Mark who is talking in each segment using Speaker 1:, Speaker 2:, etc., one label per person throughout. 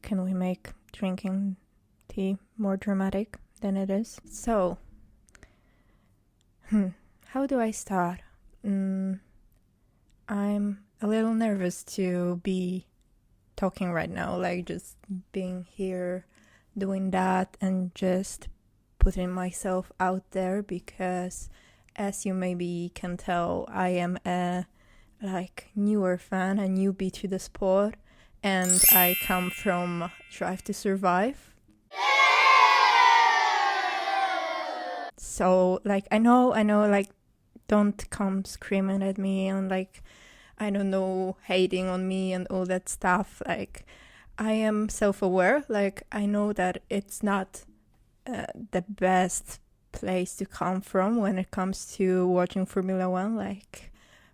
Speaker 1: can we make drinking tea more dramatic than it is? So, how do I start? I'm a little nervous to be talking right now, like just being here, doing that, and just putting myself out there, because as you maybe can tell, I am a newer fan, a newbie to the sport, and I come from Drive to Survive. So I know, don't come screaming at me and I don't know, hating on me and all that stuff. I am self-aware. I know that it's not the best place to come from when it comes to watching Formula One.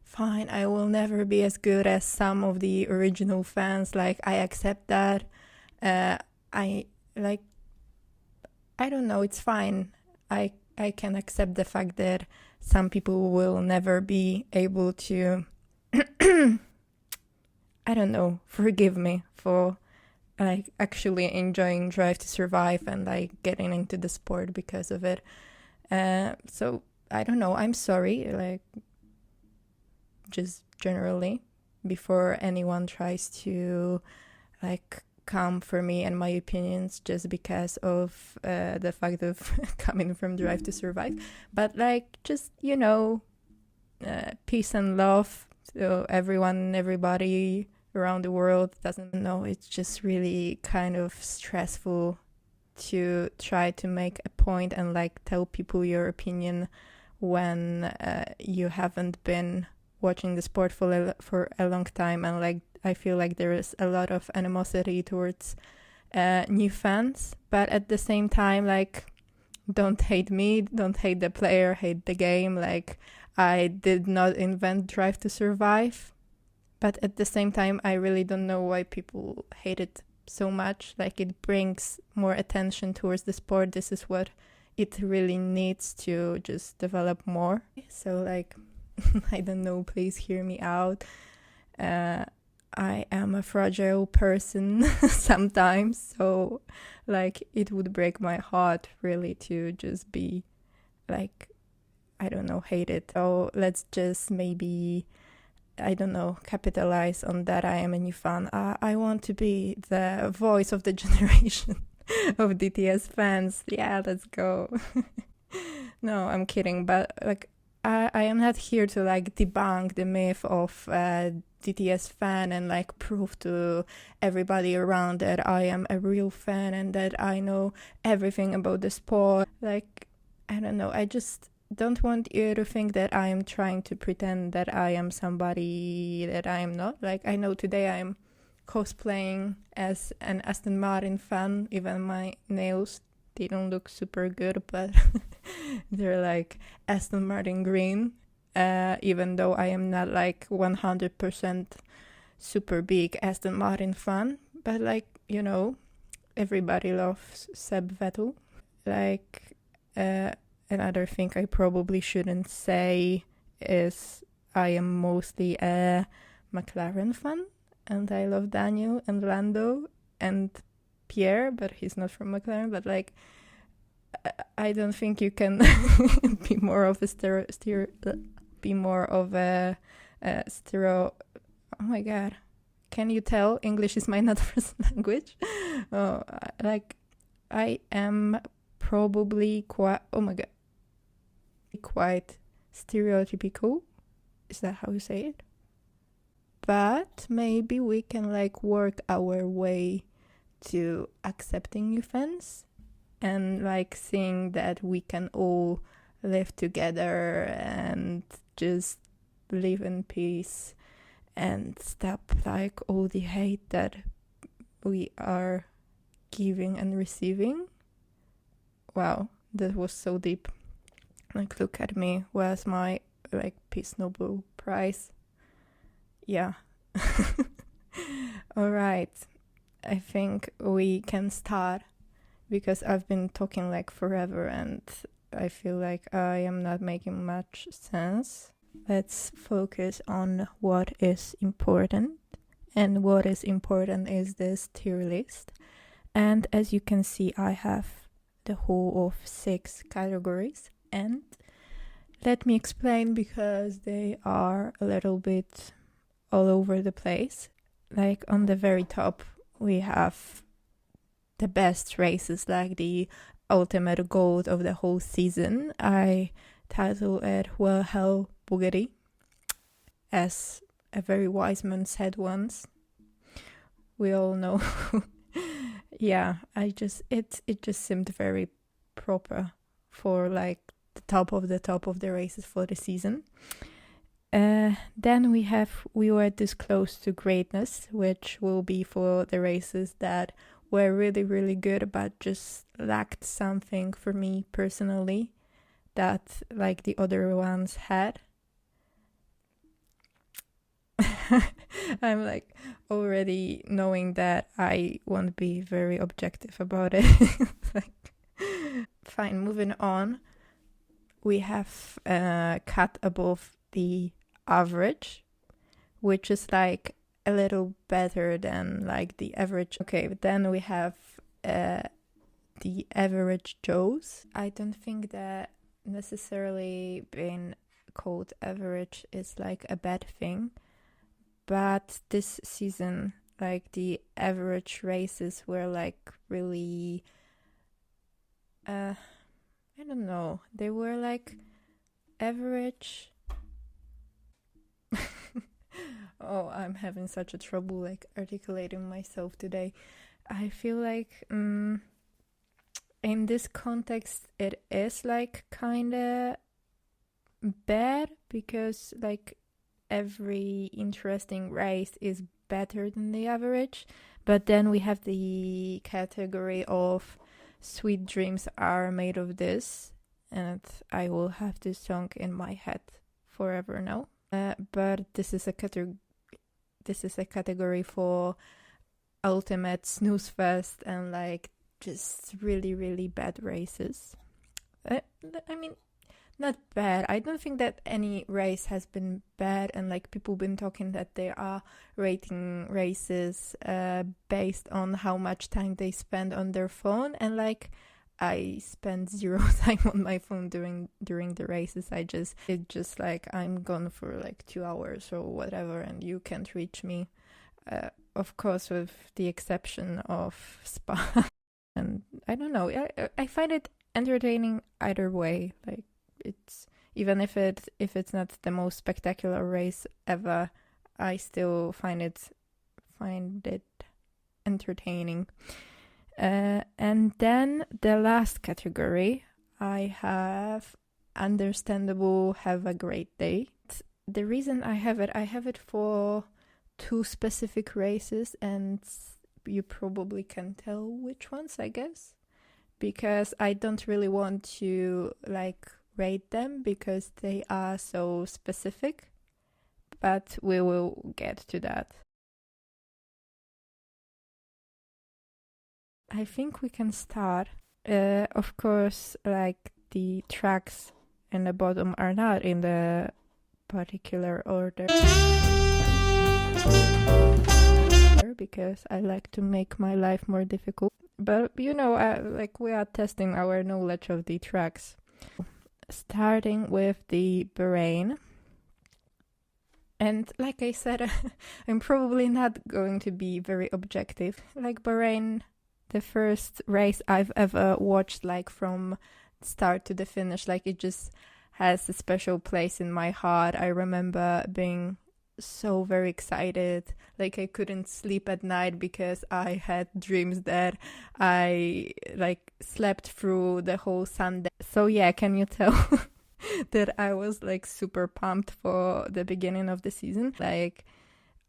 Speaker 1: Fine, I will never be as good as some of the original fans. I accept that. I don't know, it's fine. I can accept the fact that some people will never be able to I don't know, forgive me for actually enjoying Drive to Survive and getting into the sport because of it. So I don't know, I'm sorry, just generally, before anyone tries to come for me and my opinions just because of the fact of coming from Drive to Survive. But just, peace and love to everyone, everybody around the world. Doesn't know, it's just really kind of stressful to try to make a point and tell people your opinion when you haven't been watching the sport for a long time, and I feel like there is a lot of animosity towards new fans. But at the same time, don't hate me, don't hate the player, hate the game. I did not invent Drive to Survive, but at the same time, I really don't know why people hate it so much. It brings more attention towards the sport. This is what it really needs to just develop more. So I don't know, please hear me out. I am a fragile person sometimes, so it would break my heart really to just be I don't know, hate it. So let's just maybe, I don't know, capitalize on that I am a new fan. I want to be the voice of the generation of DTS fans. Yeah, let's go. No, I'm kidding, but I am not here to debunk the myth of DTS fan and prove to everybody around that I am a real fan and that I know everything about the sport. I don't know, I just don't want you to think that I am trying to pretend that I am somebody that I am not. I know today I'm cosplaying as an Aston Martin fan. Even my nails didn't look super good, but they're Aston Martin green, even though I am not 100% super big Aston Martin fan. But everybody loves Seb Vettel. Another thing I probably shouldn't say is I am mostly a McLaren fan, and I love Daniel and Lando and Pierre, but he's not from McLaren. But I don't think you can be more of a stereo. Oh my god, can you tell English is my not first language? I am probably quite stereotypical. Is that how you say it? But maybe we can work our way to accepting new fans and seeing that we can all live together and just live in peace and stop all the hate that we are giving and receiving. Wow, that was so deep. Look at me, where's my Peace Nobel Prize? Yeah. All right, I think we can start, because I've been talking forever and I feel like I am not making much sense. Let's focus on what is important And what is important is this tier list. And as you can see, I have the whole of 6 categories. And let me explain, because they are a little bit all over the place. Like on the very top, we have the best races, like the ultimate gold of the whole season. I title it Well Hell Bugatti, as a very wise man said once. We all know. Yeah, it just seemed very proper for like the top of the races for the season. Then we were this close to greatness, which will be for the races that were really, really good, but just lacked something for me personally that like the other ones had. I'm like already knowing that I won't be very objective about it. Like, fine, moving on. We have cut above the average, which is like a little better than like the average. Okay, but then we have the average Joes. I don't think that necessarily being called average is like a bad thing, but this season, like the average races were like really I don't know, they were like average. Oh, I'm having such a trouble like articulating myself today. I feel like in this context it is like kind of bad, because like every interesting race is better than the average. But then we have the category of Sweet Dreams Are Made of This, and I will have this song in my head forever now. But this is a category for ultimate snooze fest and like just really, really bad races. I mean, not bad. I don't think that any race has been bad, and like people been talking that they are rating races based on how much time they spend on their phone, and like I spend 0 time on my phone during the races. It's just like I'm gone for like 2 hours or whatever, and you can't reach me. Of course, with the exception of Spa. And I don't know. I find it entertaining either way. Like it's, even if it's not the most spectacular race ever, I still find it entertaining. And then the last category, I have understandable, have a great day. The reason I have it for 2 specific races, and you probably can tell which ones, I guess, because I don't really want to like rate them because they are so specific, but we will get to that. I think we can start. Of course, like the tracks in the bottom are not in the particular order, because I like to make my life more difficult. But you know, like we are testing our knowledge of the tracks. Starting with the Bahrain. And like I said, I'm probably not going to be very objective. Like Bahrain, the first race I've ever watched, like from start to the finish, like it just has a special place in my heart. I remember being so very excited, like I couldn't sleep at night because I had dreams that I like slept through the whole Sunday. So yeah, can you tell that I was like super pumped for the beginning of the season? Like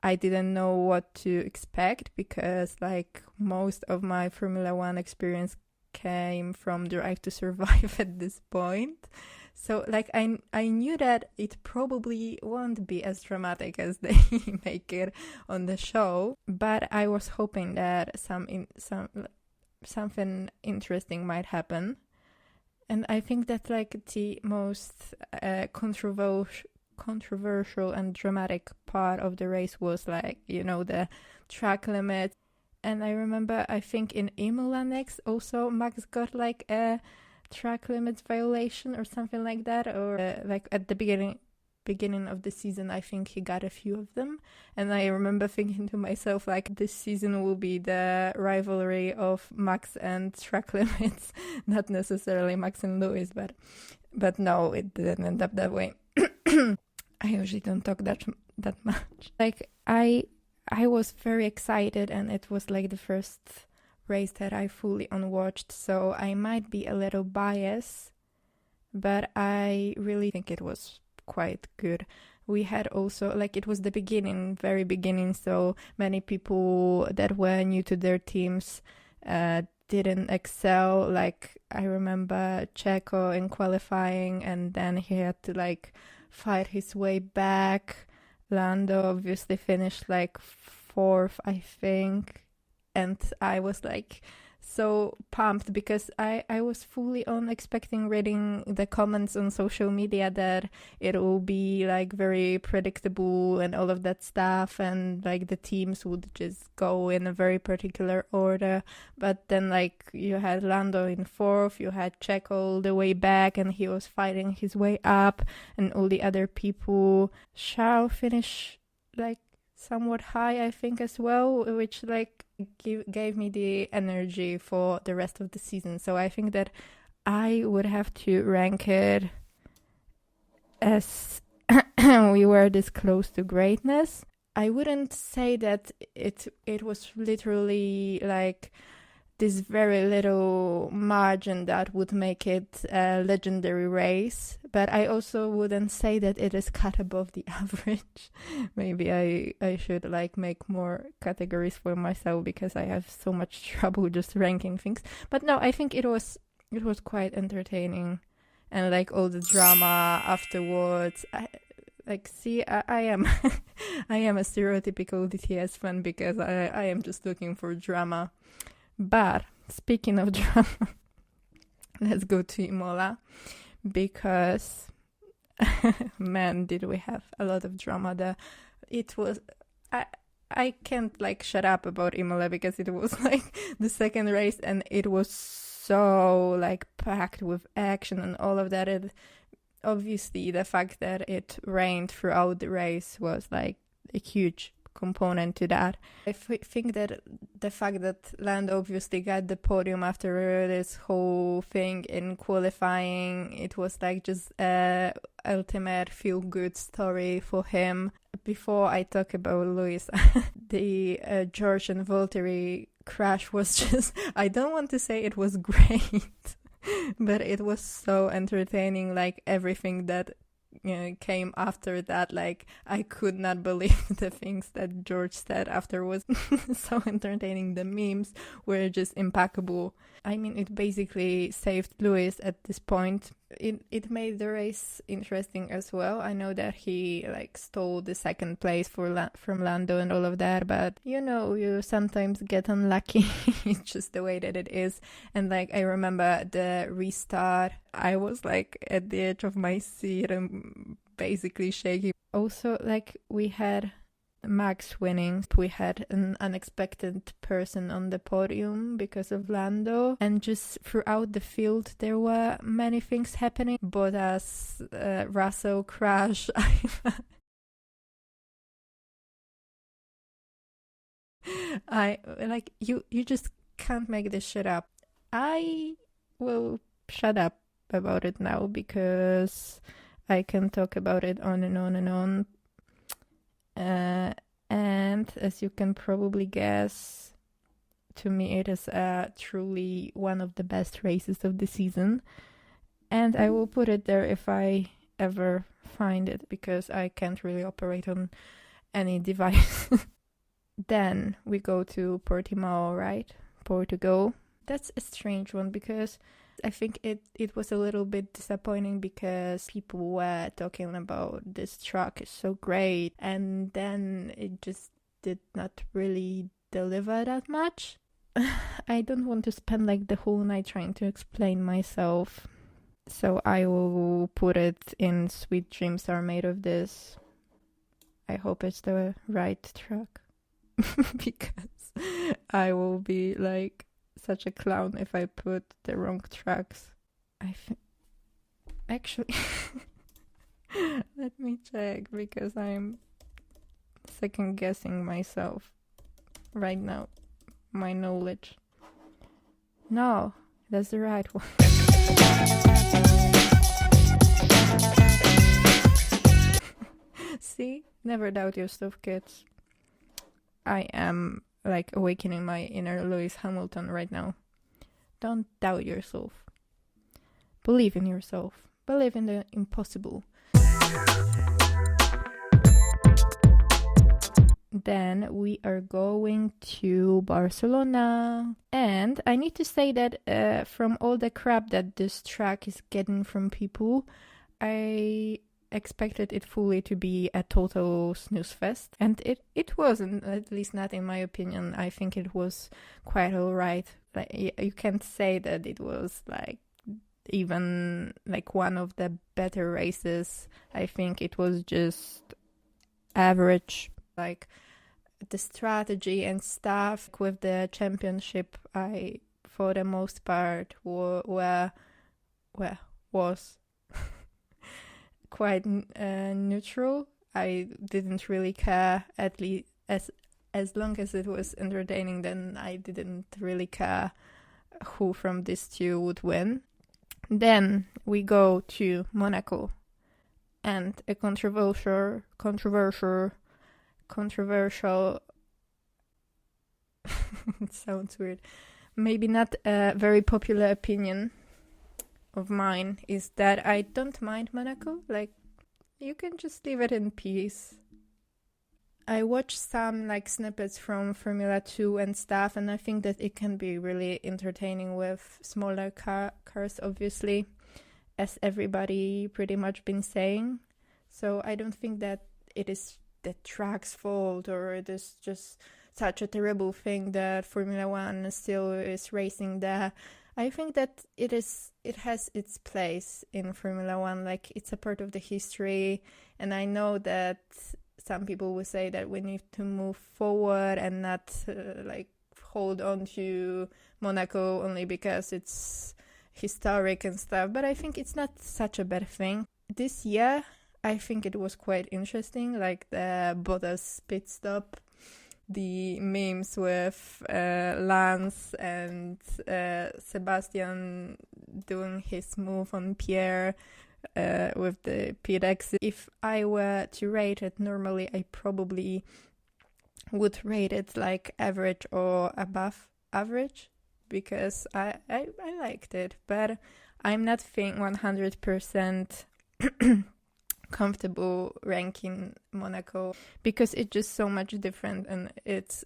Speaker 1: I didn't know what to expect, because like most of my Formula One experience came from Drive to Survive at this point. So like I knew that it probably won't be as dramatic as they make it on the show, but I was hoping that something interesting might happen. And I think that like the most controversial and dramatic part of the race was like, the track limit. And I remember, I think in Imola next also Max got like a track limits violation or something like that, or like at the beginning of the season, I think he got a few of them. And I remember thinking to myself, like, this season will be the rivalry of Max and track limits, not necessarily Max and Lewis, but no, it didn't end up that way. I usually don't talk that much. Like, I was very excited, and it was like the first race that I fully unwatched, so I might be a little biased, but I really think it was quite good. We had also, like, it was the very beginning, so many people that were new to their teams didn't excel. Like, I remember Checo in qualifying, and then he had to like fight his way back. Lando obviously finished like 4th, I think, and I was like so pumped because I was fully on expecting reading the comments on social media that it will be like very predictable and all of that stuff, and like the teams would just go in a very particular order. But then like you had Lando in 4th, you had Checo all the way back, and he was fighting his way up, and all the other people. Charles finished like somewhat high, I think, as well, which like gave me the energy for the rest of the season. So I think that I would have to rank it as we were this close to greatness. I wouldn't say that it was literally like this very little margin that would make it a legendary race, but I also wouldn't say that it is cut above the average. Maybe I should like make more categories for myself because I have so much trouble just ranking things. But no, I think it was quite entertaining, and like all the drama afterwards. I am I am a stereotypical DTS fan because I am just looking for drama. But speaking of drama, let's go to Imola, because man, did we have a lot of drama there. It was I can't like shut up about Imola because it was like the second race, and it was so like packed with action and all of that. Obviously the fact that it rained throughout the race was like a huge component to that. I think that the fact that Lando obviously got the podium after this whole thing in qualifying, it was like just a ultimate feel-good story for him. Before I talk about Lewis, the George and Valtteri crash was just, I don't want to say it was great, but it was so entertaining. Like everything that came after that, like I could not believe the things that George said after was so entertaining. The memes were just impeccable. I mean, it basically saved Lewis at this point. It made the race interesting as well. I know that he like stole the second place from Lando and all of that, but you sometimes get unlucky. It's just the way that it is. And like I remember the restart, I was like at the edge of my seat and basically shaking. Also, like we had Max winning, we had an unexpected person on the podium because of Lando, and just throughout the field there were many things happening. Bottas, Russell crash. I like you just can't make this shit up. I will shut up about it now because I can talk about it on and on and on. And as you can probably guess, to me it is truly one of the best races of the season, and I will put it there if I ever find it, because I can't really operate on any device. Then we go to Portimao, right? Portugal. That's a strange one because I think it was a little bit disappointing because people were talking about this track is so great, and then it just did not really deliver that much. I don't want to spend like the whole night trying to explain myself. So I will put it in Sweet Dreams Are Made of This. I hope it's the right track. Because I will be like such a clown if I put the wrong tracks. Actually, let me check because I'm second guessing myself right now. My knowledge. No, that's the right one. See? Never doubt yourself, kids. I am like awakening my inner Lewis Hamilton right now. Don't doubt yourself. Believe in yourself. Believe in the impossible. Then we are going to Barcelona. And I need to say that from all the crap that this track is getting from people, I expected it fully to be a total snooze fest. And it wasn't, at least not in my opinion. I think it was quite alright. Like, you can't say that it was like even like one of the better races. I think it was just average. Like the strategy and stuff with the championship, I for the most part was quite neutral. I didn't really care, at least as long as it was entertaining. Then I didn't really care who from these two would win. Then we go to Monaco, and a controversial it sounds weird, maybe not a very popular opinion of mine is that I don't mind Monaco. Like, you can just leave it in peace. I watched some like snippets from Formula 2 and stuff, and I think that it can be really entertaining with smaller cars, obviously, as everybody pretty much been saying. So I don't think that it is the track's fault, or it is just such a terrible thing that Formula 1 still is racing there. I think that it has its place in Formula 1, like it's a part of the history, and I know that some people will say that we need to move forward and not like hold on to Monaco only because it's historic and stuff, but I think it's not such a bad thing. This year, I think it was quite interesting, like the Bottas pit stop, the memes with Lance and Sebastian doing his move on Pierre with the pit exit. If I were to rate it normally, I probably would rate it like average or above average, because I liked it, but I'm not feeling 100% comfortable ranking Monaco, because it's just so much different, and it's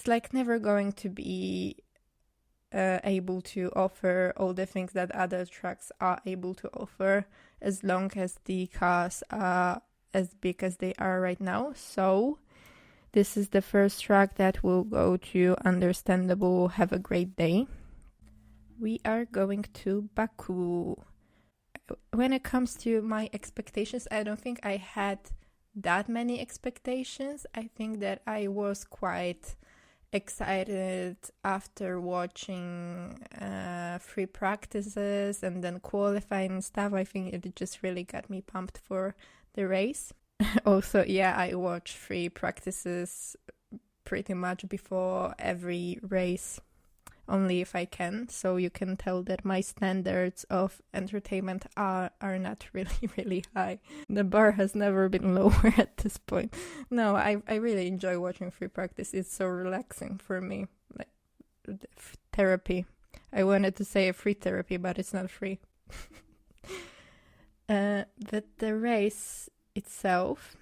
Speaker 1: like never going to be able to offer all the things that other tracks are able to offer, as long as the cars are as big as they are right now. So this is the first track that will go to Understandable Have a Great Day. We are going to Baku. When it comes to my expectations, I don't think I had that many expectations. I think that I was quite excited after watching free practices and then qualifying stuff. I think it just really got me pumped for the race. Also, yeah, I watch free practices pretty much before every race, only if I can, so you can tell that my standards of entertainment are not really, really high. The bar has never been lower at this point. No, I really enjoy watching free practice. It's so relaxing for me. Like therapy. I wanted to say a free therapy, but it's not free. But the race itself,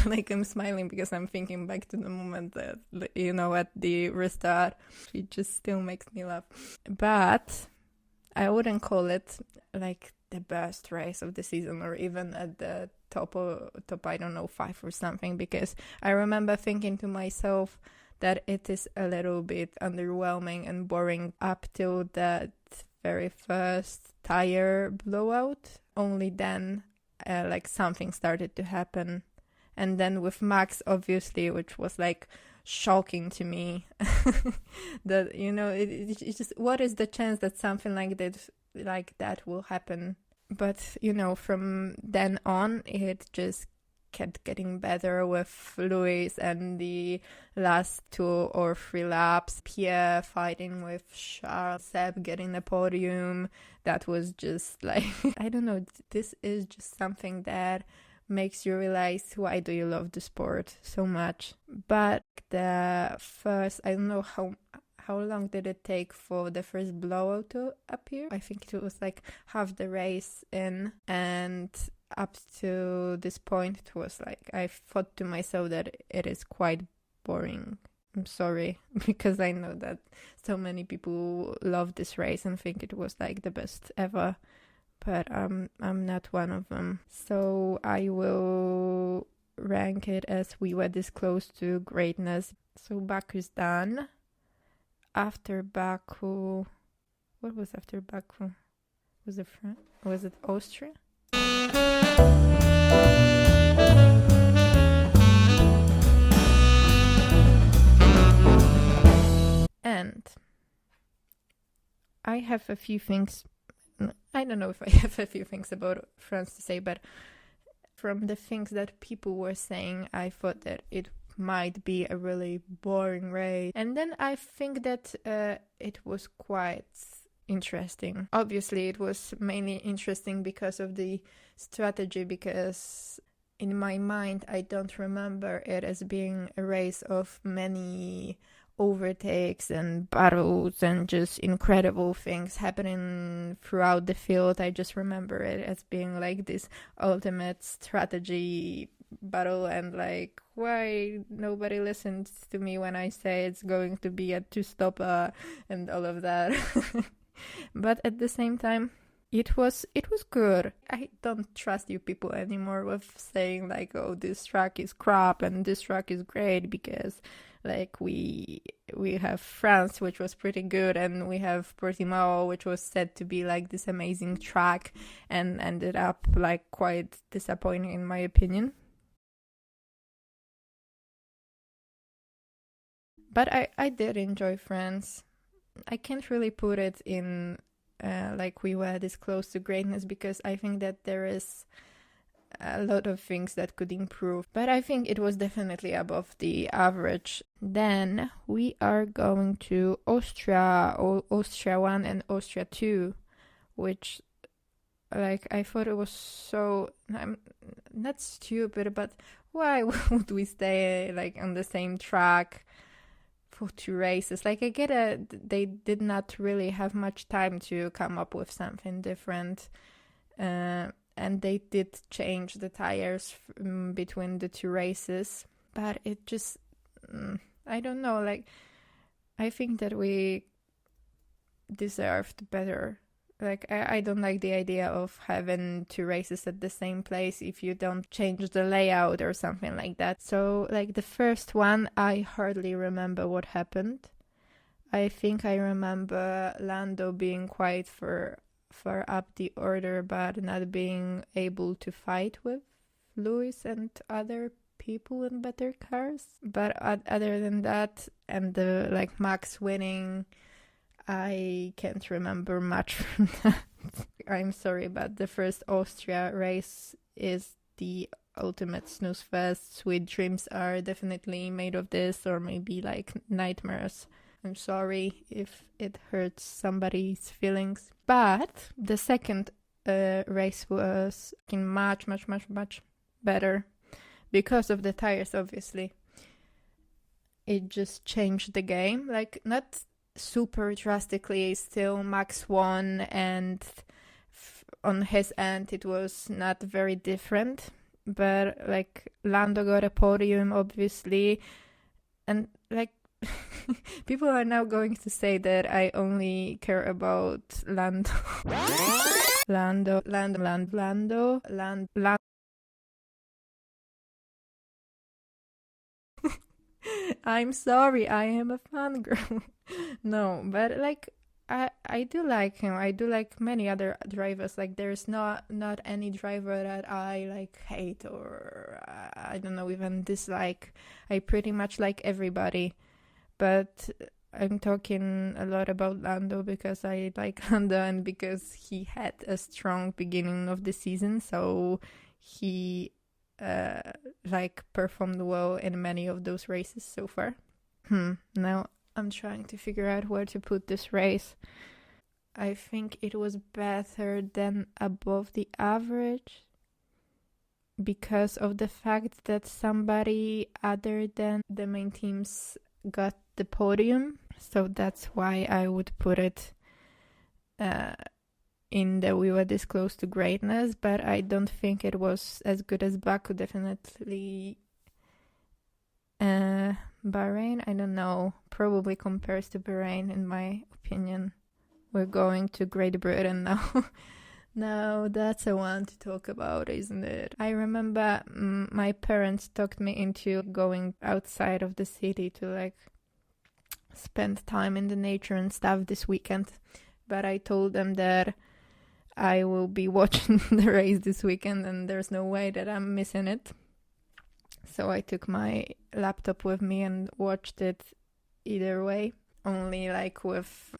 Speaker 1: like I'm smiling because I'm thinking back to the moment that, you know, at the restart, it just still makes me laugh. But I wouldn't call it like the best race of the season, or even at the top, I don't know, 5 or something, because I remember thinking to myself that it is a little bit underwhelming and boring up till that very first tire blowout, only then like something started to happen. And then with Max, obviously, which was like shocking to me, that, you know, it's just, what is the chance that something like that will happen? But, you know, from then on, it just kept getting better with Lewis and the last 2 or 3 laps. Pierre fighting with Charles, Seb getting the podium. That was just like, I don't know, this is just something that makes you realize why do you love the sport so much. But the first, I don't know how long did it take for the first blowout to appear? I think it was like half the race in, and up to this point it was like, I thought to myself that it is quite boring. I'm sorry, because I know that so many people love this race and think it was like the best ever, but I'm not one of them. So I will rank it as we were this close to greatness. So Baku's done. After Baku, what was after Baku? Was it France? Was it Austria? And I have a few things, I don't know if I have a few things about France to say, but from the things that people were saying, I thought that it might be a really boring race. And then I think that it was quite interesting. Obviously, it was mainly interesting because of the strategy, because in my mind, I don't remember it as being a race of many overtakes and battles and just incredible things happening throughout the field. I just remember it as being like this ultimate strategy battle, and like, why nobody listens to me when I say it's going to be a 2-stopper and all of that. But at the same time, it was good. I don't trust you people anymore with saying like, oh, this track is crap and this track is great, because like we have France, which was pretty good, and we have Portimao, which was said to be like this amazing track, and ended up like quite disappointing in my opinion. But I did enjoy France. I can't really put it in like we were this close to greatness, because I think that there is a lot of things that could improve. But I think it was definitely above the average. Then we are going to Austria, or Austria 1 and Austria 2, which like I thought it was so, I'm not stupid, but why would we stay like on the same track for 2 races? Like, I get it, they did not really have much time to come up with something different, and they did change the tires between the 2 races, but it just, I don't know, like, I think that we deserved better. Like, I don't like the idea of having 2 races at the same place if you don't change the layout or something like that. So, like, the first one, I hardly remember what happened. I think I remember Lando being quite far up the order, but not being able to fight with Lewis and other people in better cars. But other than that, and the like Max winning, I can't remember much from that. I'm sorry, but the first Austria race is the ultimate snooze fest. Sweet dreams are definitely made of this, or maybe like nightmares. I'm sorry if it hurts somebody's feelings. But the second race was much better because of the tires, obviously. It just changed the game. Like, not super drastically, still Max won, and on his end it was not very different, but like Lando got a podium, obviously, and like people are now going to say that I only care about Lando. Lando. I'm sorry, I am a fangirl. No, but like, I do like him. I do like many other drivers. Like there's not any driver that I like hate or I don't know, even dislike. I pretty much like everybody. But I'm talking a lot about Lando because I like Lando and because he had a strong beginning of the season, so he like performed well in many of those races so far. Now I'm trying to figure out where to put this race. I think it was better than above the average because of the fact that somebody other than the main teams got the podium. So that's why I would put it in the we were this close to greatness, but I don't think it was as good as Baku, definitely. Bahrain, I don't know, probably compares to Bahrain in my opinion. We're going to Great Britain now. Now that's a one to talk about, isn't it? I remember my parents talked me into going outside of the city to like spend time in the nature and stuff this weekend, but I told them that I will be watching the race this weekend and there's no way that I'm missing it. So I took my laptop with me and watched it either way, only like with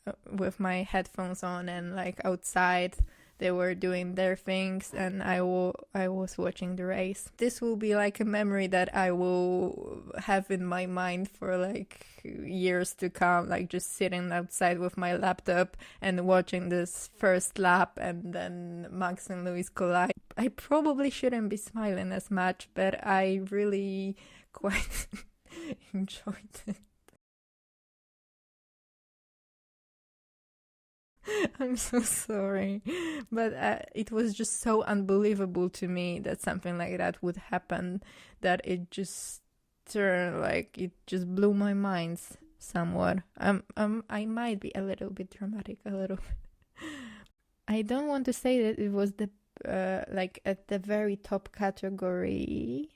Speaker 1: my headphones on and like outside. They were doing their things and I was watching the race. This will be like a memory that I will have in my mind for like years to come, like just sitting outside with my laptop and watching this first lap and then Max and Lewis collide. I probably shouldn't be smiling as much, but I really quite enjoyed it. I'm so sorry, but it was just so unbelievable to me that something like that would happen, that it just turned, like, it just blew my mind somewhat. I might be a little bit dramatic, a little bit. I don't want to say that it was the like at the very top category,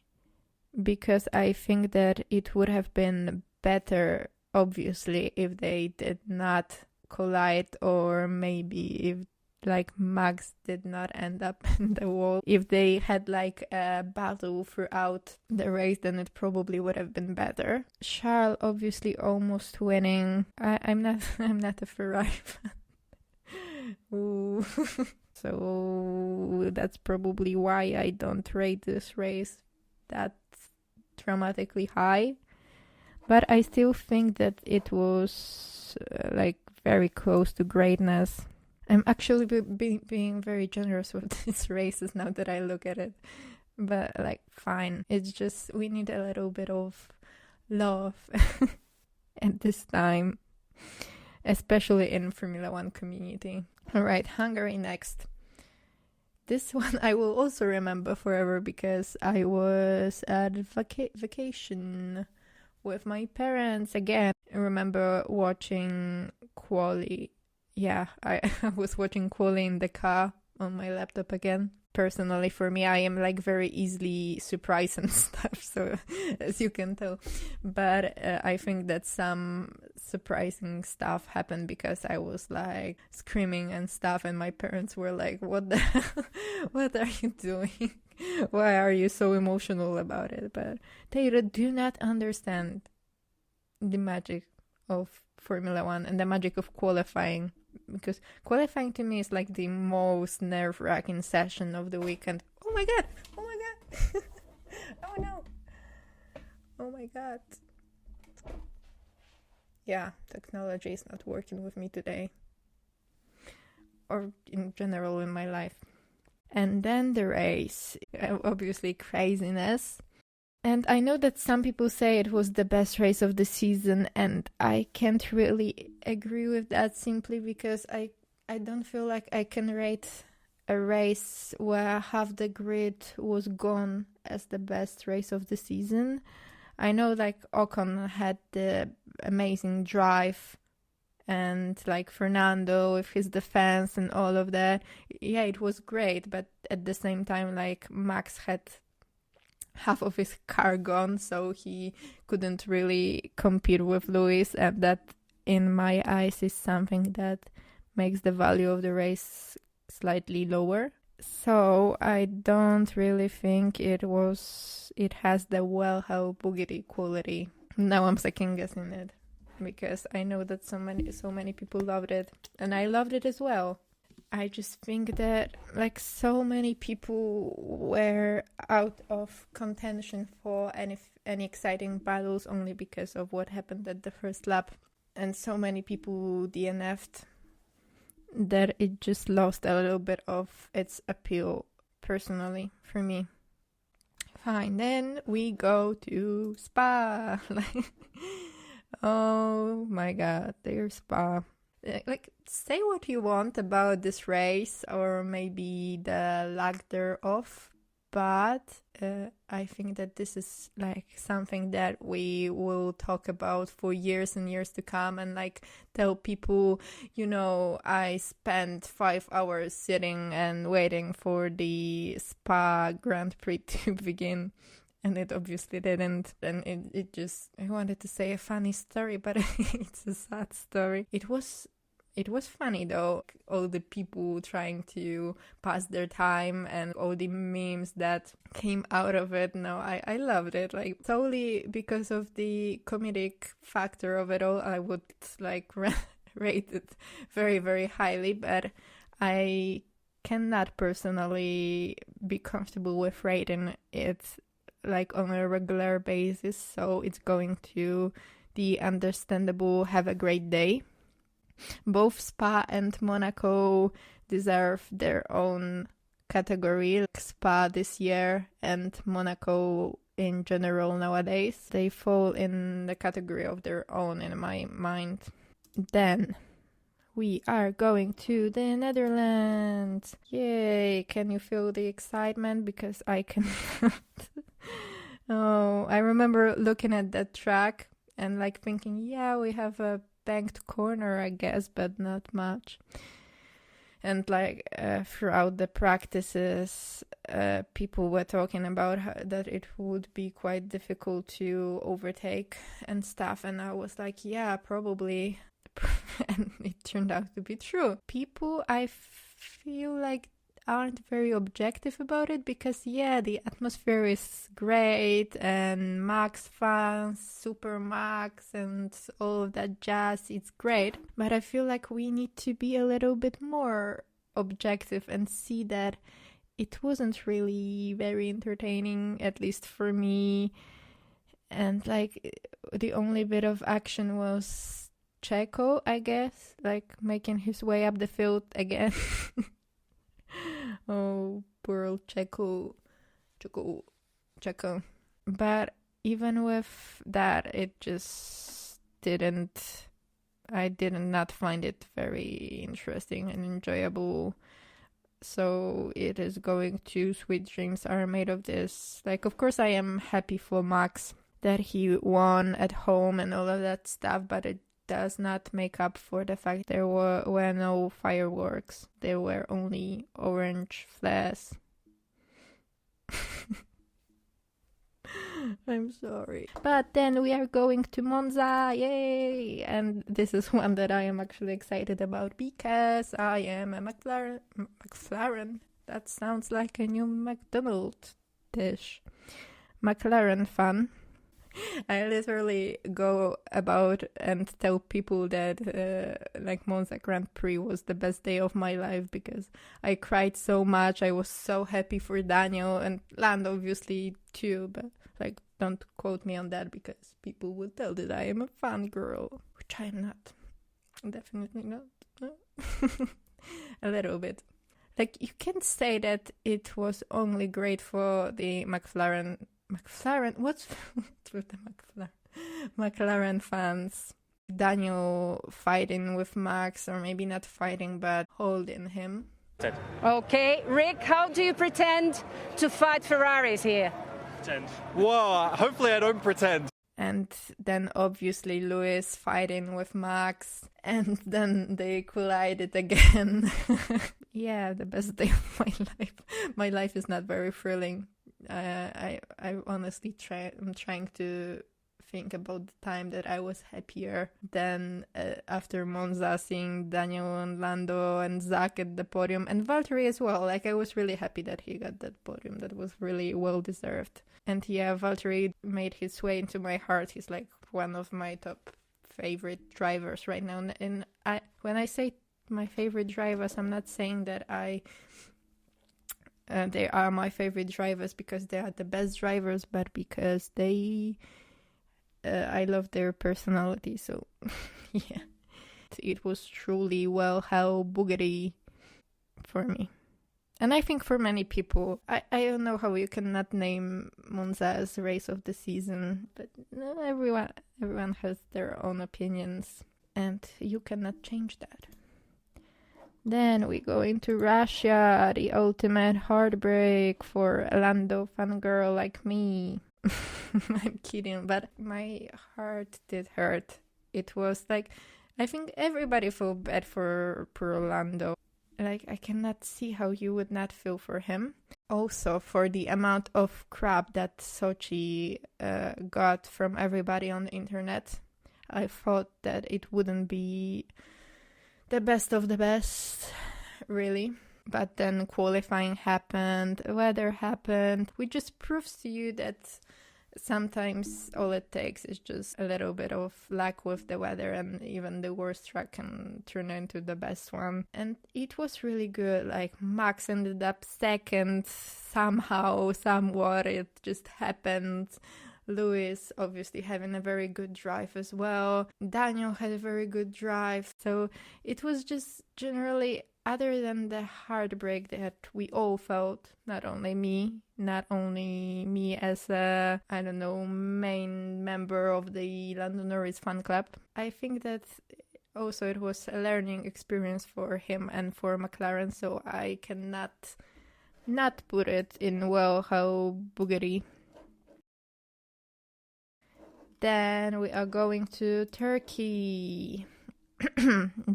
Speaker 1: because I think that it would have been better, obviously, if they did not collide, or maybe if like Max did not end up in the wall. If they had like a battle throughout the race, then it probably would have been better. Charles obviously almost winning. I'm not a Ferrari fan. Ooh. So that's probably why I don't rate this race that dramatically high. But I still think that it was like very close to greatness. I'm actually being very generous with these races now that I look at it. But like, fine. It's just we need a little bit of love at this time, especially in Formula One community. All right, Hungary next. This one I will also remember forever because I was at vacation with my parents again. I remember watching quali. Yeah, I was watching quali in the car on my laptop again. Personally, for me, I am like very easily surprised and stuff, so as you can tell. But I think that some surprising stuff happened because I was like screaming and stuff, and my parents were like, "What the hell? What are you doing? Why are you so emotional about it?" But they do not understand the magic of Formula One and the magic of qualifying. Because qualifying to me is like the most nerve-wracking session of the weekend. Oh my god! Oh my god! Oh no! Oh my god. Yeah, technology is not working with me today. Or in general in my life. And then the race. Obviously craziness. And I know that some people say it was the best race of the season, and I can't really agree with that simply because I don't feel like I can rate a race where half the grid was gone as the best race of the season. I know like Ocon had the amazing drive and like Fernando with his defense and all of that. Yeah, it was great, but at the same time like Max had half of his car gone, so he couldn't really compete with Lewis, and that in my eyes is something that makes the value of the race slightly lower. So I don't really think it has the well how boogity quality. Now I'm second guessing it because I know that so many people loved it, and I loved it as well. I just think that like so many people were out of contention for any exciting battles only because of what happened at the first lap, and so many people DNF'd that it just lost a little bit of its appeal personally for me. Fine, then we go to Spa. Oh my god, there's Spa. Like, say what you want about this race or maybe the lack thereof, but I think that this is like something that we will talk about for years and years to come, and like tell people, I spent 5 hours sitting and waiting for the Spa Grand Prix to begin, and it obviously didn't. And it just, I wanted to say a funny story, but it's a sad story. It was funny though, all the people trying to pass their time and all the memes that came out of it. No, I loved it. Like, solely because of the comedic factor of it all, I would like rate it very, very highly, but I cannot personally be comfortable with rating it like on a regular basis, so it's going to the understandable have a great day. Both Spa and Monaco deserve their own category. Like Spa this year and Monaco in general nowadays, they fall in the category of their own in my mind. Then we are going to the Netherlands. Yay! Can you feel the excitement? Because I cannot. Oh, I remember looking at that track and like thinking, yeah, we have a banked corner, I guess, but not much. And like throughout the practices, people were talking about that it would be quite difficult to overtake and stuff, and I was like, yeah, probably. And it turned out to be true. People, I feel like, aren't very objective about it because, yeah, the atmosphere is great and Max fans, Super Max and all of that jazz, it's great. But I feel like we need to be a little bit more objective and see that it wasn't really very entertaining, at least for me. And like the only bit of action was Checo, I guess, like making his way up the field again. Oh, poor old Checo. But even with that, it just didn't. I did not find it very interesting and enjoyable. So it is going to Sweet Dreams Are Made of This. Like, of course, I am happy for Max that he won at home and all of that stuff, but it does not make up for the fact there were no fireworks. There were only orange flares. I'm sorry. But then we are going to Monza, yay! And this is one that I am actually excited about because I am a McLaren. That sounds like a new McDonald's dish. McLaren fan. I literally go about and tell people that like Monza Grand Prix was the best day of my life because I cried so much. I was so happy for Daniel and Lando obviously too, but like don't quote me on that because people would tell that I am a fangirl, which I am not. Definitely not. A little bit. Like, you can say that it was only great for the McLaren, what's with the McLaren fans? Daniel fighting with Max, or maybe not fighting, but holding him.
Speaker 2: Okay, Rick, how do you pretend to fight Ferraris here?
Speaker 3: Pretend. Whoa, hopefully I don't pretend.
Speaker 1: And then obviously Lewis fighting with Max, and then they collided again. Yeah, the best day of my life. My life is not very thrilling. I honestly I'm trying to think about the time that I was happier than after Monza, seeing Daniel and Lando and Zach at the podium, and Valtteri as well. Like, I was really happy that he got that podium. That was really well deserved. And yeah, Valtteri made his way into my heart. He's like one of my top favorite drivers right now. And when I say my favorite drivers, I'm not saying that they are my favorite drivers because they are the best drivers, but because I love their personality. So yeah, it was truly how Bugatti for me. And I think for many people, I don't know how you cannot name Monza as race of the season, but no, everyone has their own opinions, and you cannot change that. Then we go into Russia, the ultimate heartbreak for a Lando fangirl like me. I'm kidding, but my heart did hurt. It was like, I think everybody felt bad for Lando. Like, I cannot see how you would not feel for him. Also, for the amount of crap that Sochi got from everybody on the internet, I thought that it wouldn't be the best of the best, really. But then qualifying happened, weather happened, which just proves to you that sometimes all it takes is just a little bit of luck with the weather, and even the worst track can turn into the best one. And it was really good. Like, Max ended up second somehow, somewhat. It just happened. Lewis obviously having a very good drive as well. Daniel had a very good drive. So it was just generally, other than the heartbreak that we all felt, not only me as a, I don't know, main member of the Lando Norris fan club, I think that also it was a learning experience for him and for McLaren, so I cannot not put it in how Bugatti. Then we are going to Turkey.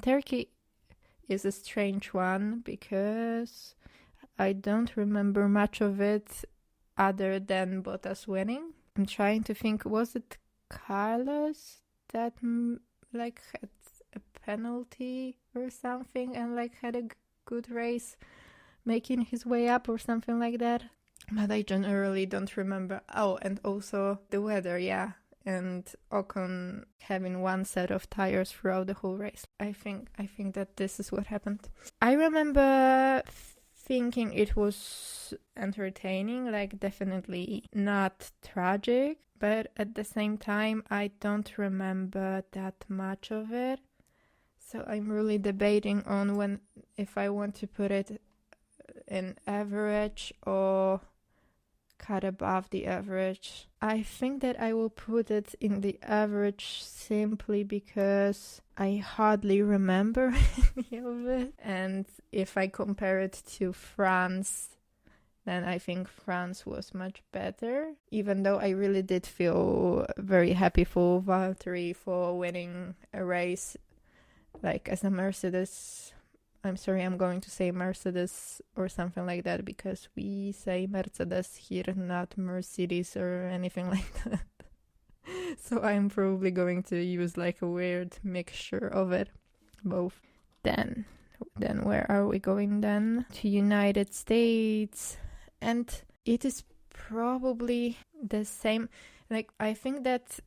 Speaker 1: Turkey is a strange one because I don't remember much of it other than Bottas winning. I'm trying to think, was it Carlos that had a penalty or something and had a good race, making his way up or something like that? But I generally don't remember. Oh, and also the weather, yeah. And Ocon having one set of tires throughout the whole race. I think that this is what happened. I remember thinking it was entertaining, definitely not tragic, but at the same time I don't remember that much of it. So I'm really debating on if I want to put it in average or cut above the average. I think that I will put it in the average simply because I hardly remember any of it. And if I compare it to France, then I think France was much better. Even though I really did feel very happy for Valtteri for winning a race, as a Mercedes. I'm sorry, I'm going to say Mercedes or something like that because we say Mercedes here, not Mercedes or anything like that. So I'm probably going to use a weird mixture of it, both. Then where are we going then? To United States. And it is probably the same. I think that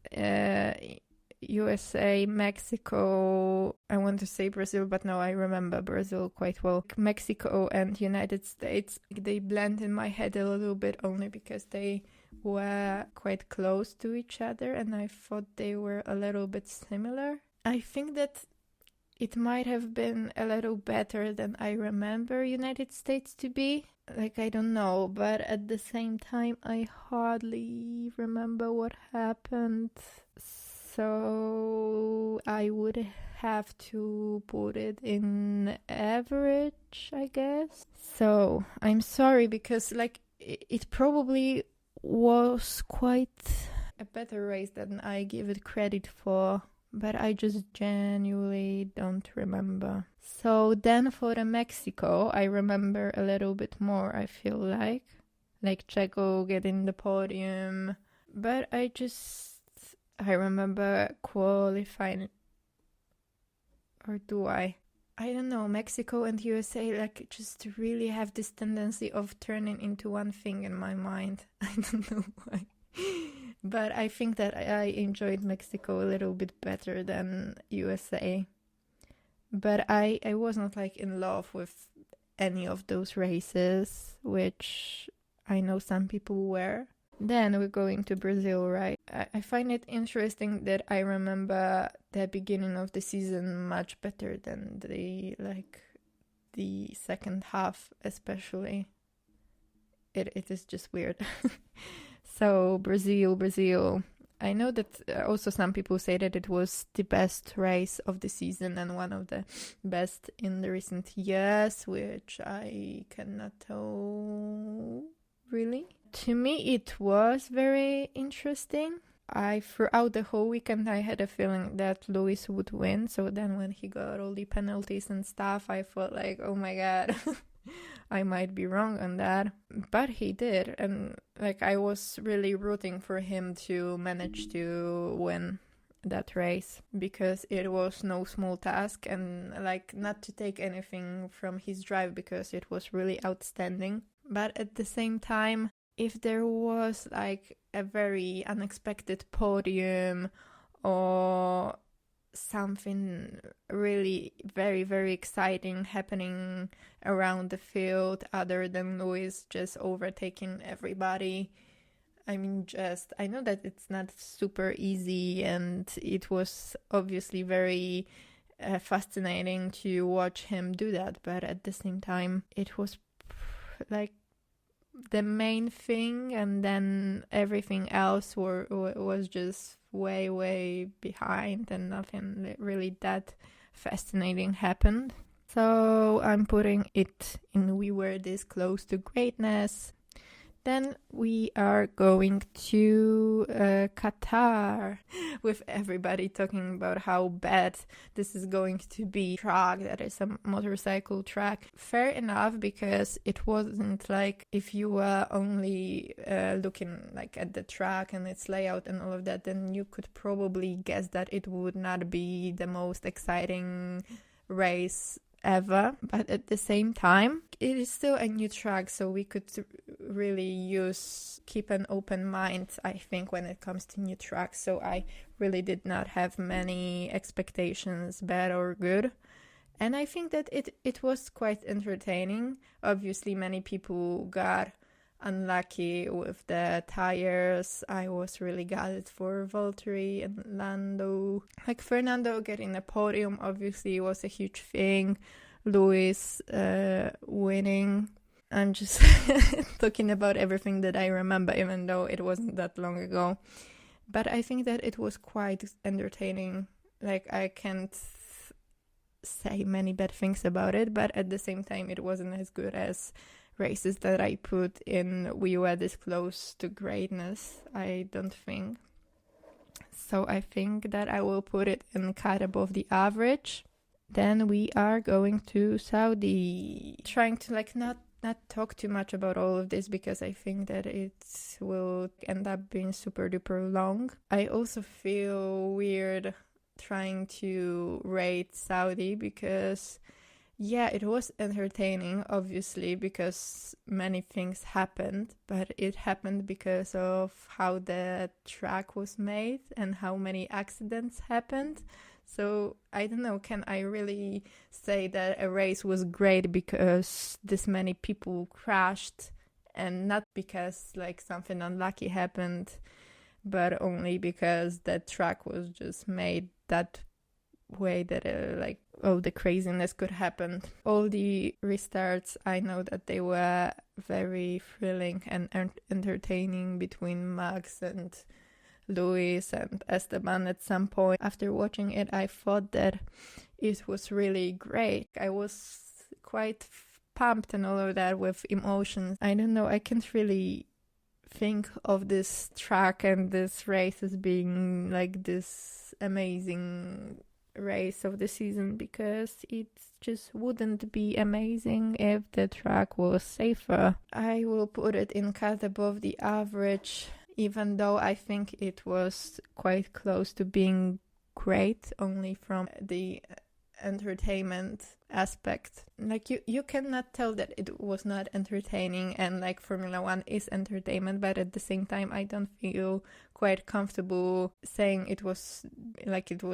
Speaker 1: USA, Mexico, I want to say Brazil, but no, I remember Brazil quite well. Mexico and United States, they blend in my head a little bit only because they were quite close to each other and I thought they were a little bit similar. I think that it might have been a little better than I remember United States to be. I don't know, but at the same time, I hardly remember what happened. So I would have to put it in average, I guess. So I'm sorry because it probably was quite a better race than I give it credit for, but I just genuinely don't remember. So then for the Mexico, I remember a little bit more, I feel like Checo getting the podium, but I I remember qualifying, or do I? I don't know, Mexico and USA like just really have this tendency of turning into one thing in my mind. I don't know why. But I think that I enjoyed Mexico a little bit better than USA. But I was not like in love with any of those races, which I know some people were. Then we're going to Brazil, right? I find it interesting that I remember the beginning of the season much better than the second half, especially. It is just weird. So Brazil. I know that also some people say that it was the best race of the season and one of the best in the recent years, which I cannot tell really. To me, it was very interesting. Throughout the whole weekend, I had a feeling that Lewis would win. So then when he got all the penalties and stuff, I felt like, oh my God, I might be wrong on that. But he did. And like I was really rooting for him to manage to win that race, because it was no small task, and like not to take anything from his drive because it was really outstanding. But at the same time, if there was like a very unexpected podium or something really very, very exciting happening around the field other than Lewis just overtaking everybody, I mean, I know that it's not super easy, and it was obviously very fascinating to watch him do that, but at the same time, it was like the main thing, and then everything else was just way, way behind, and nothing really that fascinating happened. So I'm putting it in We Were This Close to Greatness. Then we are going to Qatar, with everybody talking about how bad this is going to be. Track, that is a motorcycle track. Fair enough, because it wasn't like if you were only looking like at the track and its layout and all of that, then you could probably guess that it would not be the most exciting race ever. But at the same time, it is still a new track, so we could really keep an open mind, I think, when it comes to new tracks. So I really did not have many expectations, bad or good. And I think that it was quite entertaining. Obviously, many people got unlucky with the tires. I was really gutted for Valtteri and Lando. Like Fernando getting a podium obviously was a huge thing. Lewis winning. I'm just talking about everything that I remember, even though it wasn't that long ago. But I think that it was quite entertaining. Like, I can't say many bad things about it, but at the same time, it wasn't as good as races that I put in We Were This Close to Greatness, I don't think. So I think that I will put it in cut above the average. Then we are going to Saudi. Trying to like not talk too much about all of this, because I think that it will end up being super duper long. I also feel weird trying to rate Saudi, because yeah, it was entertaining, obviously, because many things happened, but it happened because of how the track was made and how many accidents happened. So I don't know, can I really say that a race was great because this many people crashed, and not because like something unlucky happened, but only because that track was just made that way that like all the craziness could happen. All the restarts, I know that they were very thrilling and entertaining between Max and Luis and Esteban. At some point after watching it, I thought that it was really great. I was quite pumped and all of that with emotions. I don't know, I can't really think of this track and this race as being like this amazing race of the season, because it just wouldn't be amazing if the track was safer. I will put it in cut above the average. even though I think it was quite close to being great only from the entertainment aspect. Like you cannot tell that it was not entertaining, and like Formula One is entertainment, but at the same time I don't feel quite comfortable saying it was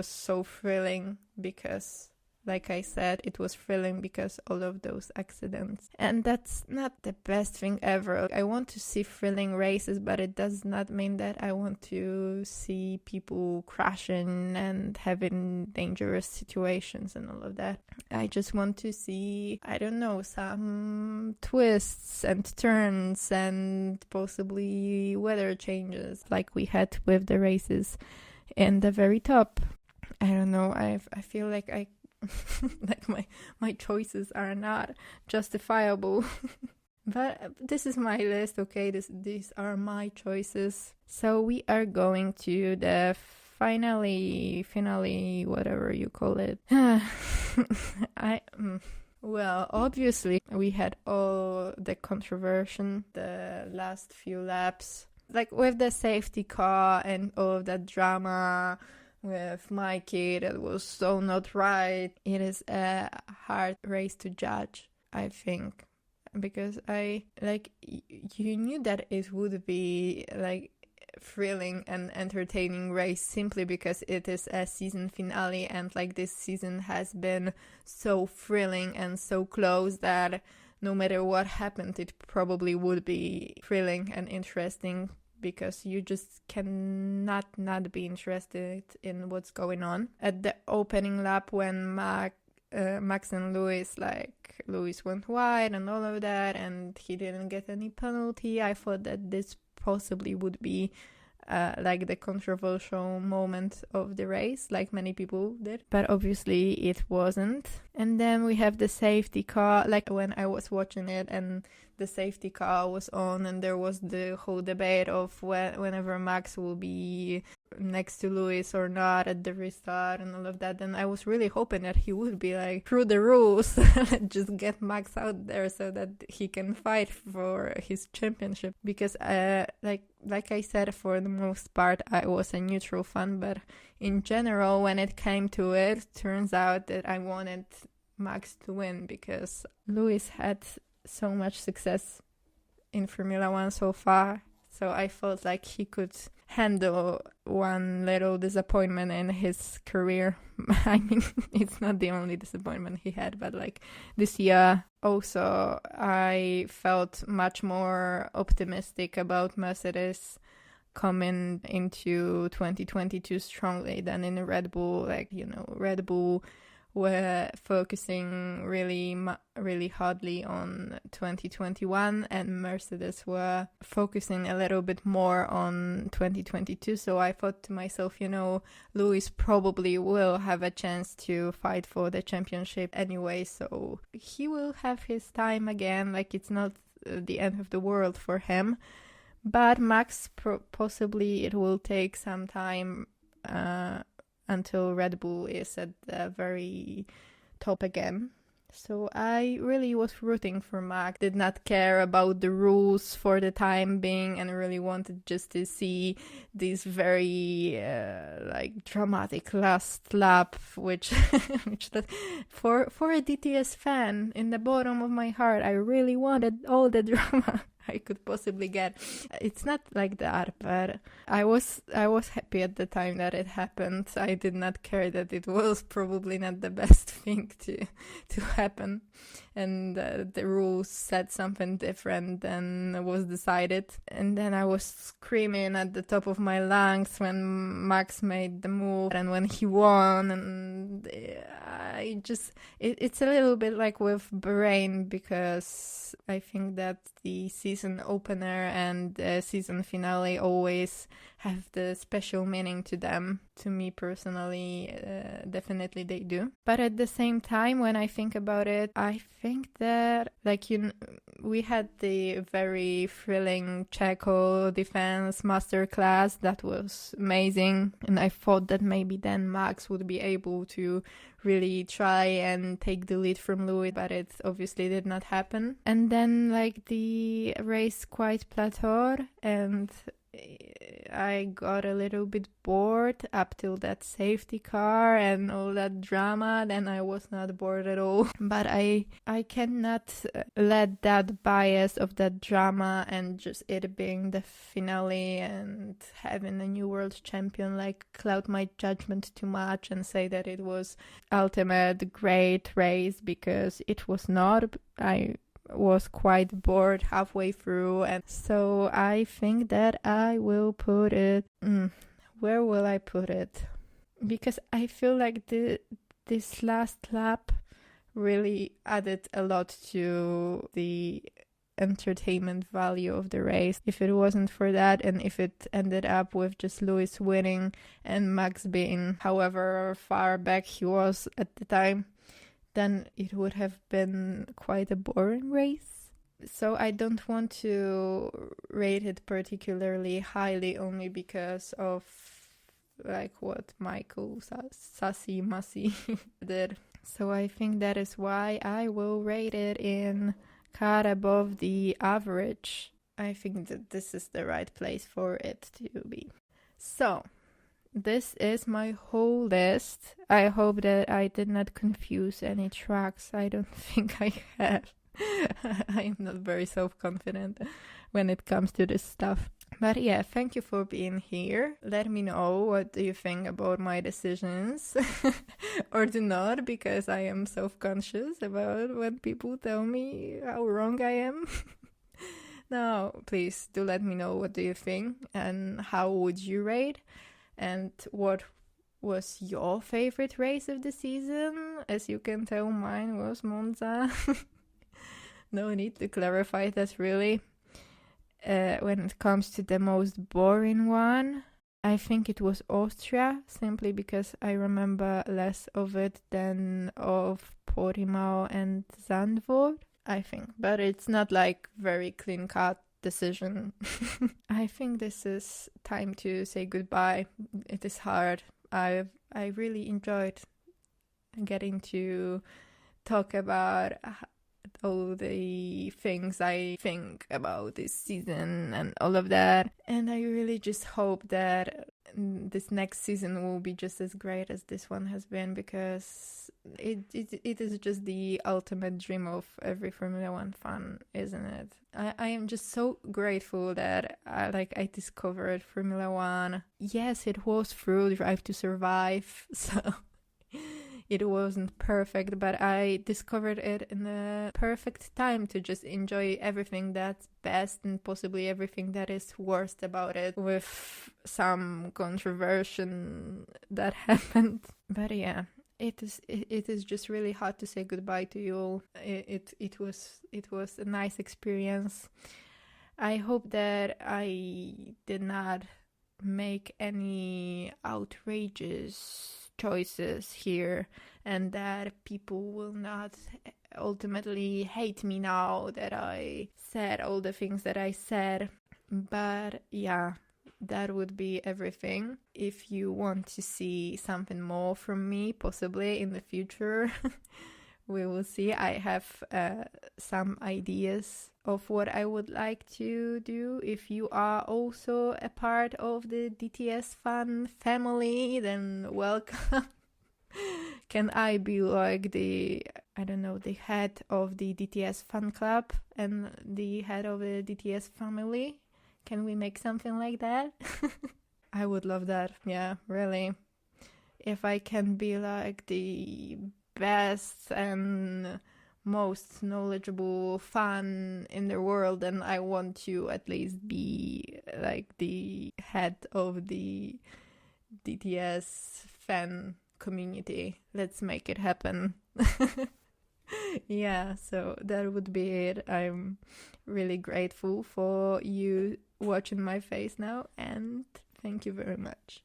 Speaker 1: so thrilling, because like I said, it was thrilling because all of those accidents. And that's not the best thing ever. I want to see thrilling races, but it does not mean that I want to see people crashing and having dangerous situations and all of that. I just want to see, I don't know, some twists and turns and possibly weather changes like we had with the races in the very top. I don't know, I feel like like my choices are not justifiable. But this is my list, okay? These are my choices. So we are going to the finale, whatever you call it. Well, obviously we had all the controversy the last few laps, like with the safety car and all of that drama with Mikey that was so not right. It is a hard race to judge, I think, because you knew that it would be like thrilling and entertaining race simply because it is a season finale, and like this season has been so thrilling and so close that no matter what happened, it probably would be thrilling and interesting, because you just cannot not be interested in what's going on. At the opening lap, when Max and Lewis went wide and all of that, and he didn't get any penalty, I thought that this possibly would be like the controversial moment of the race, like many people did, but obviously it wasn't. And then we have the safety car, like when I was watching it and the safety car was on, and there was the whole debate of whenever Max will be next to Lewis or not at the restart and all of that, and I was really hoping that he would be like, through the rules, just get Max out there so that he can fight for his championship, because like I said, for the most part I was a neutral fan, but in general, when it came to it, turns out that I wanted Max to win, because Lewis had so much success in Formula One so far, so I felt like he could handle one little disappointment in his career. I mean, it's not the only disappointment he had, but like this year also I felt much more optimistic about Mercedes coming into 2022 strongly than in Red Bull. Like, you know, Red Bull were focusing really hardly on 2021, and Mercedes were focusing a little bit more on 2022. So I thought to myself, you know, Lewis probably will have a chance to fight for the championship anyway, so he will have his time again. Like, it's not the end of the world for him. But Max, possibly it will take some time until Red Bull is at the very top again. So I really was rooting for Max, did not care about the rules for the time being, and really wanted just to see this very dramatic last lap, which for a DTS fan, in the bottom of my heart, I really wanted all the drama I could possibly get. It's not like that, but I was happy at the time that it happened. I did not care that it was probably not the best thing to happen, and the rules said something different than was decided. And then I was screaming at the top of my lungs when Max made the move and when he won, and it's a little bit like with Bahrain, because I think that the season opener and the season finale always have the special meaning to them. To me personally, definitely they do. But at the same time, when I think about it, I think that we had the very thrilling Checo defense masterclass that was amazing, and I thought that maybe then Max would be able to really try and take the lead from Lewis, but it obviously did not happen. And then the race quite plateaued, and I got a little bit bored up till that safety car and all that drama. Then I was not bored at all. But I cannot let that bias of that drama and just it being the finale and having a new world champion like cloud my judgment too much and say that it was ultimate great race, because it was not. I was quite bored halfway through, and so I think that I will put it where will I put it, because I feel like this last lap really added a lot to the entertainment value of the race. If it wasn't for that, and if it ended up with just Lewis winning and Max being however far back he was at the time, then it would have been quite a boring race. So I don't want to rate it particularly highly only because of like what Michael Sassy Massey did. So I think that is why I will rate it in cut above the average. I think that this is the right place for it to be. So this is my whole list. I hope that I did not confuse any tracks. I don't think I have. I'm not very self-confident when it comes to this stuff. But yeah, thank you for being here. Let me know what do you think about my decisions or do not, because I am self-conscious about when people tell me how wrong I am. No, please do let me know what do you think and how would you rate. And what was your favorite race of the season? As you can tell, mine was Monza. No need to clarify that really. When it comes to the most boring one, I think it was Austria, simply because I remember less of it than of Portimao and Zandvoort, I think. But it's not like very clean-cut decision. I think this is time to say goodbye. It is hard. I really enjoyed getting to talk about all the things I think about this season and all of that, and I really just hope that this next season will be just as great as this one has been, because it is just the ultimate dream of every Formula One fan, isn't it? I am just so grateful that I discovered Formula One. Yes, it was through Drive to Survive, so it wasn't perfect, but I discovered it in the perfect time to just enjoy everything that's best and possibly everything that is worst about it, with some controversy that happened. But yeah, it is just really hard to say goodbye to you all. It was a nice experience. I hope that I did not make any outrageous choices here and that people will not ultimately hate me now that I said all the things that I said. But yeah, that would be everything. If you want to see something more from me, possibly in the future, we will see. I have some ideas of what I would like to do. If you are also a part of the DTS fan family, then welcome. Can I be like the head of the DTS fan club and the head of the DTS family? Can we make something like that? I would love that. Yeah, really. If I can be like the best and most knowledgeable fan in the world, and I want to at least be like the head of the DTS fan community. Let's make it happen. Yeah, so that would be it. I'm really grateful for you watching my face now, and thank you very much.